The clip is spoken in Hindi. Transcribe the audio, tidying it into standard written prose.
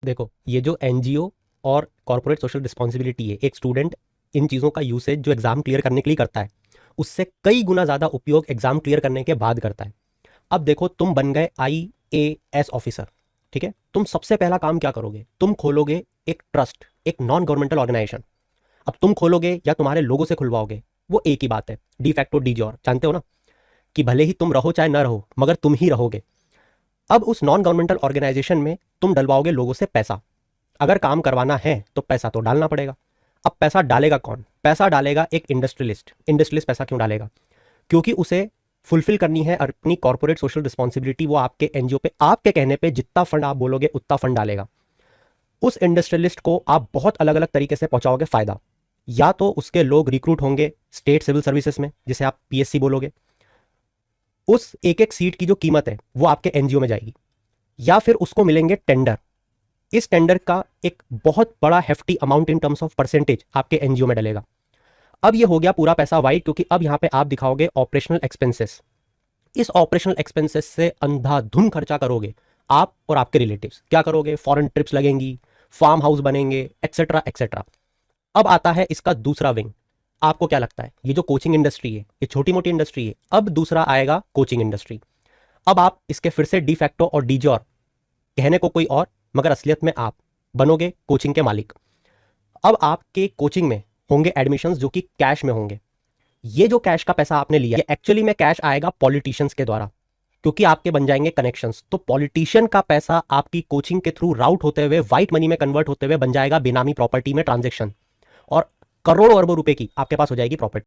देखो, ये जो एनजीओ और कॉर्पोरेट सोशल रिस्पॉन्सिबिलिटी है, एक स्टूडेंट इन चीज़ों का यूसेज जो एग्जाम क्लियर करने के लिए करता है, उससे कई गुना ज़्यादा उपयोग एग्जाम क्लियर करने के बाद करता है। अब देखो, तुम बन गए IAS ऑफिसर, ठीक है? तुम सबसे पहला काम क्या करोगे? तुम खोलोगे एक ट्रस्ट, एक नॉन गवर्नमेंटल ऑर्गेनाइजेशन। अब तुम खोलोगे या तुम्हारे लोगों से खुलवाओगे, वो एक ही बात है, डी फैक्टो डी जॉर, जानते हो ना, कि भले ही तुम रहो चाहे ना रहो, मगर तुम ही रहोगे। अब उस नॉन गवर्नमेंटल ऑर्गेनाइजेशन में तुम डलवाओगे लोगों से पैसा। अगर काम करवाना है तो पैसा तो डालना पड़ेगा। अब पैसा डालेगा कौन? पैसा डालेगा एक इंडस्ट्रियलिस्ट। इंडस्ट्रियलिस्ट पैसा क्यों डालेगा? क्योंकि उसे फुलफिल करनी है अपनी कॉर्पोरेट सोशल रिस्पॉन्सिबिलिटी। वो आपके एनजीओ पे आपके कहने पे जितना फंड आप बोलोगे उतना फंड डालेगा। उस इंडस्ट्रियलिस्ट को आप बहुत अलग अलग तरीके से पहुंचाओगे फायदा। या तो उसके लोग रिक्रूट होंगे स्टेट सिविल सर्विसेज में, जिसे आप PSC बोलोगे। उस एक एक सीट की जो कीमत है वो आपके एनजीओ में जाएगी। या फिर उसको मिलेंगे टेंडर। इस टेंडर का एक बहुत बड़ा hefty amount in terms of percentage आपके एनजीओ में डलेगा। अब ये हो गया पूरा पैसा वाइट, क्योंकि अब यहां पे आप दिखाओगे ऑपरेशनल एक्सपेंसेस। इस ऑपरेशनल एक्सपेंसेस से अंधाधुन खर्चा करोगे आप और आपके रिलेटिव्स। क्या करोगे? फॉरेन ट्रिप्स लगेंगी, फार्म हाउस बनेंगे, एक्सेट्रा एक्सेट्रा। अब आता है इसका दूसरा विंग। आपको क्या लगता है, ये जो कोचिंग इंडस्ट्री है, ये छोटी मोटी इंडस्ट्री है? अब दूसरा आएगा कोचिंग इंडस्ट्री। अब आप इसके फिर से डी फैक्टो और डी जॉर, कहने को कोई और मगर असलियत में आप बनोगे कोचिंग के मालिक। अब आपके कोचिंग में होंगे एडमिशंस जो कि कैश में होंगे। ये जो कैश का पैसा आपने लिया, ये एक्चुअली में कैश आएगा पॉलिटिशियंस के द्वारा, क्योंकि आपके बन जाएंगे कनेक्शंस। तो पॉलिटिशियन का पैसा आपकी कोचिंग के थ्रू राउट होते हुए व्हाइट मनी में कन्वर्ट होते हुए बन जाएगा बेनामी प्रॉपर्टी में ट्रांजेक्शन, और करोड़ों अरबों रुपए की आपके पास हो जाएगी प्रॉपर्टी।